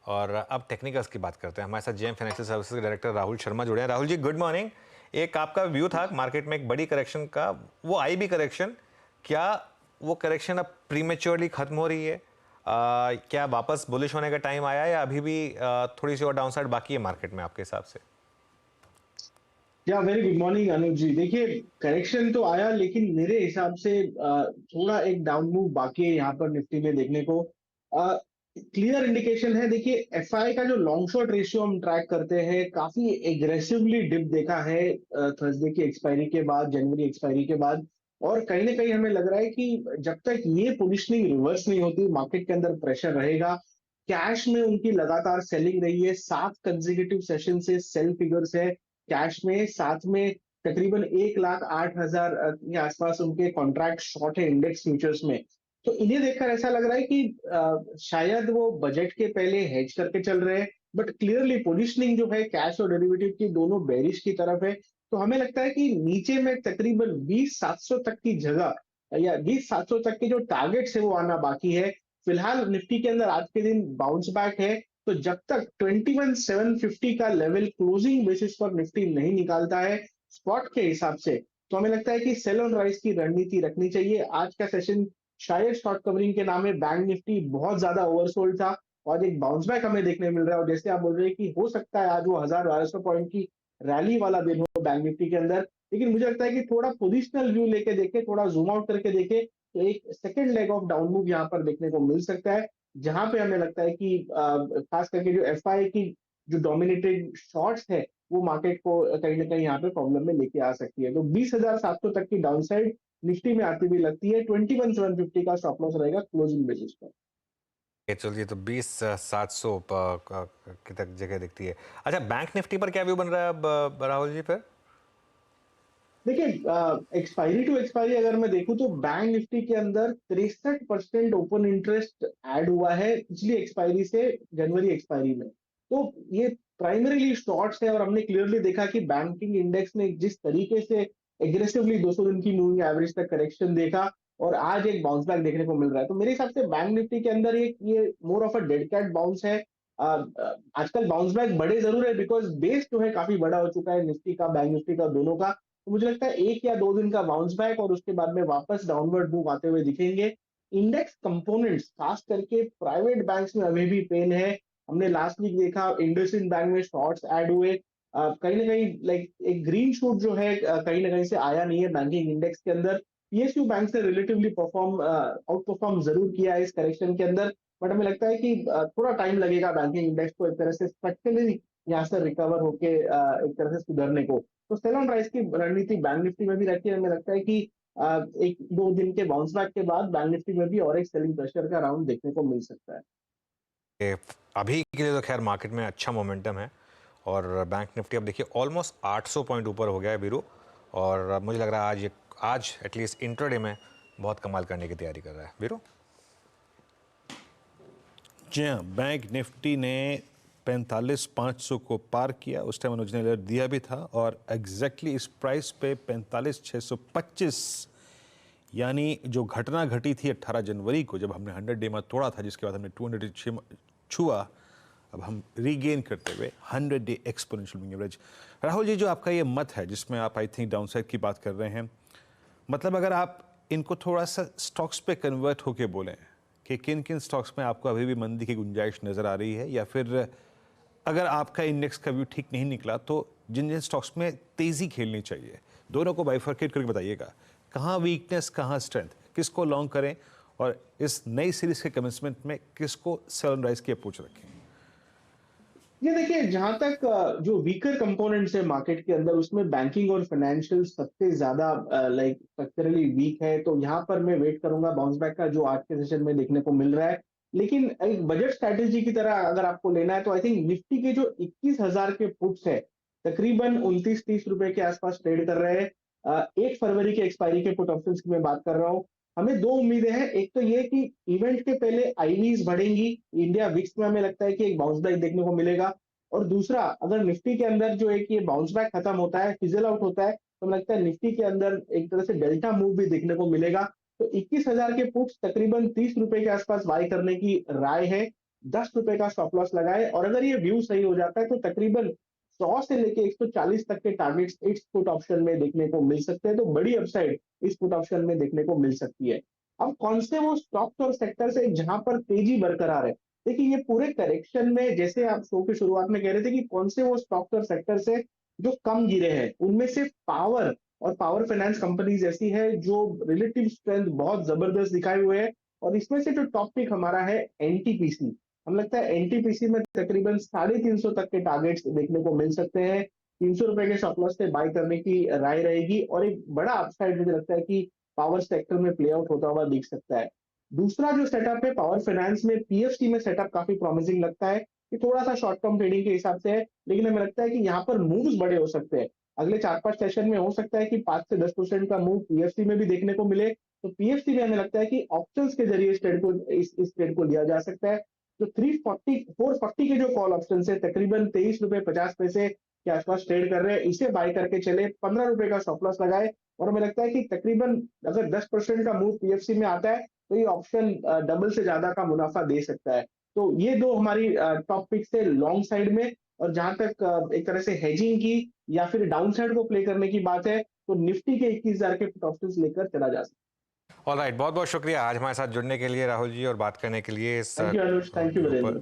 और अब टेक्निकल्स की बात करते हैं। हमारे साथ जेएम फाइनेंशियल सर्विसेज के डायरेक्टर राहुल शर्मा जुड़े हैं। Rahul ji, good morning. एक आपका व्यू था मार्केट में एक बड़ी करेक्शन का, वो आई भी करेक्शन, क्या वो करेक्शन अब प्रीमेच्योरली खत्म हो रही है? क्या वापस बुलिश होने का टाइम आया या अभी भी थोड़ी सी और डाउनसाइड बाकी है मार्केट में आपके हिसाब से? या वेरी गुड मॉर्निंग अनुज जी। देखिए, करेक्शन तो आया लेकिन मेरे हिसाब से थोड़ा एक डाउन मूव बाकी है यहाँ पर निफ्टी में देखने को। क्लियर इंडिकेशन है। देखिए, एफआई का जो लॉन्ग शॉर्ट रेशियो हम ट्रैक करते हैं, काफी एग्रेसिवली डिप देखा है थर्सडे की एक्सपायरी के बाद, जनवरी एक्सपायरी के बाद। और कहीं ना कहीं हमें लग रहा है कि जब तक ये पोजिशनिंग रिवर्स नहीं होती, मार्केट के अंदर प्रेशर रहेगा। कैश में उनकी लगातार सेलिंग रही है, 7 कंसेक्यूटिव सेशन से सेल फिगर्स है कैश में। साथ में तकरीबन 1,08,000 के आसपास उनके कॉन्ट्रैक्ट शॉर्ट है इंडेक्स फ्यूचर्स में। तो इन्हें देखकर ऐसा लग रहा है कि शायद वो बजट के पहले हेज करके चल रहे हैं। बट क्लियरली पोजिशनिंग जो है कैश और डेरिवेटिव की दोनों बेरिश की तरफ है। तो हमें लगता है कि नीचे में तकरीबन 20,700 तक की जगह या 20,700 तक के जो टारगेट्स है वो आना बाकी है। फिलहाल निफ्टी के अंदर आज के दिन बाउंस बैक है। तो जब तक 21,750 का लेवल क्लोजिंग बेसिस पर निफ्टी नहीं निकालता है स्पॉट के हिसाब से, तो हमें लगता है कि सेल ऑन राइज की रणनीति रखनी चाहिए। आज का सेशन शायद शॉर्ट कवरिंग के नाम में बैंक निफ्टी बहुत ज्यादा ओवरसोल्ड था और एक बाउंस बैक हमें देखने मिल रहा है। और जैसे आप बोल रहे हैं कि हो सकता है आज वो 1,000-1,200 पॉइंट की रैली वाला दिन हो बैंक निफ्टी के अंदर, लेकिन मुझे लगता है कि थोड़ा पोजिशनल व्यू लेके देखे, थोड़ा जूम आउट करके देखे, तो एक second leg of down move यहाँ पर देखने को मिल सकता है। जहां पे हमें लगता है कि खास करके जो एफआई की जो डोमिनेटेड शॉर्ट्स है वो मार्केट को कहीं ना कहीं यहाँ पे प्रॉब्लम में लेके आ सकती है। तो 20,700 तक की डाउनसाइड निफ्टी में आती हुई लगती है। 21,750 का स्टॉप लॉस रहेगा क्लोजिंग बेसिस पर। चलिए, तो 20,700 की तक जगह दिखती है। अच्छा, बैंक निफ्टी पर क्या व्यू बन रहा है अब राहुल जी फिर? देखिए, एक्सपायरी टू एक्सपायरी अगर मैं देखूं तो बैंक निफ्टी के अंदर 63% ओपन इंटरेस्ट ऐड हुआ है पिछली एक्सपायरी से जनवरी एक्सपायरी में। तो ये प्राइमरीली शॉर्ट्स है और हमने क्लियरली देखा कि बैंकिंग इंडेक्स ने जिस तरीके से एग्रेसिवली 200 दिन की मूविंग एवरेज तक करेक्शन देखा और आज एक बाउंस बैक देखने को मिल रहा है। तो मेरे हिसाब से बैंक निफ्टी के अंदर एक ये more of a dead cat bounce है। आजकल बाउंस बैक बड़े जरूर है बिकॉज बेस जो है काफी बड़ा हो चुका है निफ्टी का, बैंक निफ्टी का, दोनों का। तो मुझे लगता है 1 या 2 दिन का बाउंस बैक और उसके बाद में वापस डाउनवर्ड मूव आते हुए दिखेंगे। इंडेक्स कंपोनेंट्स खास करके प्राइवेट बैंक्स में अभी भी पेन है। हमने लास्ट वीक देखा इंडसइंड बैंक में शॉर्ट्स ऐड हुए। कहीं ना कहीं लाइक एक ग्रीन शूट जो है कहीं ना कहीं से आया नहीं है बैंकिंग इंडेक्स के अंदर। पीएसयू बैंक से रिलेटिवली परफॉर्म आउट परफॉर्म जरूर किया है इस करेक्शन के अंदर। बट हमें लगता है कि थोड़ा टाइम लगेगा बैंकिंग इंडेक्स को एक तरह से स्ट्रक्चरली यहाँ से रिकवर होके एक तरह से सुधरने को। तो सेल ऑन राइज की रणनीति बैंक निफ्टी में भी रहती है। हमें लगता है कि 1-2 दिन के बाउंस बैक के बाद बैंक निफ्टी में भी और एक सेलिंग प्रेशर का राउंड देखने को मिल सकता है। अभी के लिए तो खैर मार्केट में अच्छा मोमेंटम है और बैंक निफ्टी अब देखिए ऑलमोस्ट 800 पॉइंट ऊपर हो गया है बीरू। और मुझे लग रहा है आज एटलीस्ट इंट्राडे में बहुत कमाल करने की तैयारी कर रहा है बीरू। जी हाँ, बैंक निफ्टी ने 45,500 को पार किया। उस टाइम अनुज ने अलर्ट दिया भी था और एग्जैक्टली इस प्राइस पे 45,625 यानी जो घटना घटी थी 18 जनवरी को जब हमने 100 डे में तोड़ा था, जिसके बाद हमने 200 छुआ, अब हम रीगेन करते हुए 100 day exponential moving average. Rahul ji, जो आपका ये मत है जिसमें आप आई थिंक डाउनसाइड की बात कर रहे हैं, मतलब अगर आप इनको थोड़ा सा स्टॉक्स पे कन्वर्ट होके बोलें कि किन किन स्टॉक्स में आपको अभी भी मंदी की गुंजाइश नज़र आ रही है, या फिर अगर आपका इंडेक्स का व्यू ठीक नहीं निकला तो जिन जिन स्टॉक्स में तेज़ी खेलनी चाहिए, दोनों को बाइफरकेट करके बताइएगा। कहाँ वीकनेस, कहाँ स्ट्रेंथ, किसको लॉन्ग करें और इस नई सीरीज के कमेंसमेंट में किसको सेल ऑन राइज की अप्रोच रखें? ये देखिए, जहां तक जो वीकर कंपोनेंट्स है मार्केट के अंदर उसमें बैंकिंग और फाइनेंशियल सबसे ज्यादा लाइक स्ट्रक्चरली वीक है। तो यहाँ पर मैं वेट करूंगा बाउंस बैक का जो आज के सेशन में देखने को मिल रहा है। लेकिन एक बजट स्ट्रैटेजी की तरह अगर आपको लेना है तो आई थिंक निफ्टी के जो 21,000 के पुट्स है तकरीबन 29-30 रुपए के आसपास ट्रेड कर रहे हैं। 1 फरवरी के एक्सपायरी के पुट ऑप्शंस की मैं बात कर रहा हूँ। हमें दो उम्मीदें हैं। एक तो ये कि इवेंट के पहले आईवीज बढ़ेंगी, इंडिया विक्स में हमें लगता है कि एक बाउंस बैक देखने को मिलेगा। और दूसरा, अगर निफ्टी के अंदर जो एक ये बाउंस बैक खत्म होता है, फिजल आउट होता है, तो मुझे लगता है निफ्टी के अंदर एक तरह से डेल्टा मूव भी देखने को मिलेगा। तो 21,000 के पुट्स तकरीबन 30 रुपए के आसपास बाय करने की राय है। ₹10 का स्टॉप लॉस लगाए, और अगर ये व्यू सही हो जाता है तो तकरीबन 100 से लेके 140 तक के टारगेट्स इस पुट ऑप्शन में देखने को मिल सकते हैं। तो बड़ी अपसाइड इस पुट ऑप्शन में देखने को मिल सकती है। अब कौन से वो स्टॉक्स और सेक्टर्स है जहां पर तेजी बरकरार है? देखिए, ये पूरे करेक्शन में, जैसे आप शो की शुरुआत में कह रहे थे कि कौन से वो स्टॉक्स और सेक्टर्स है जो कम गिरे हैं, उनमें से पावर और पावर फाइनेंस कंपनीज ऐसी है जो रिलेटिव स्ट्रेंथ बहुत जबरदस्त दिखाए हुए है। और इसमें से जो टॉप पिक हमारा है एनटीपीसी। हम लगता है एनटीपीसी में तकरीबन 350 तक के टारगेट्स देखने को मिल सकते हैं। ₹300 के स्टॉप लॉस से बाय करने की राय रहेगी, और एक बड़ा अपसाइड मुझे लगता है कि पावर सेक्टर में प्ले आउट होता हुआ दिख सकता है। दूसरा जो सेटअप है पावर फाइनेंस में, पीएफसी में सेटअप काफी प्रॉमिसिंग लगता है। ये थोड़ा सा शॉर्ट टर्म ट्रेडिंग के हिसाब से है, लेकिन हमें लगता है कि यहाँ पर मूव्स बड़े हो सकते हैं। अगले 4-5 सेशन में हो सकता है कि 5 से 10% का मूव पीएफसी में भी देखने को मिले। तो पीएफसी में हमें लगता है कि ऑप्शंस के जरिए इस ट्रेड को लिया जा सकता है। तो 440 के जो कॉल ऑप्शन है तकरीबन ₹23.50 के आसपास ट्रेड कर रहे हैं, इसे बाय करके चले, ₹15 का स्टॉप लॉस लगाए, और हमें लगता है कि तकरीबन अगर 10% का मूव पीएफसी में आता है तो ये ऑप्शन डबल से ज्यादा का मुनाफा दे सकता है। तो ये दो हमारी टॉप पिक्स है लॉन्ग साइड में। और जहां तक एक तरह से हेजिंग की या फिर डाउन साइड को प्ले करने की बात है, तो निफ्टी के 21,000 के पुट ऑप्शंस लेकर चला जा सकता ऑलराइट, बहुत बहुत शुक्रिया आज हमारे साथ जुड़ने के लिए राहुल जी और बात करने के लिए इस है। Thank you Anuj, thank you ऊपर वीरेंद्र।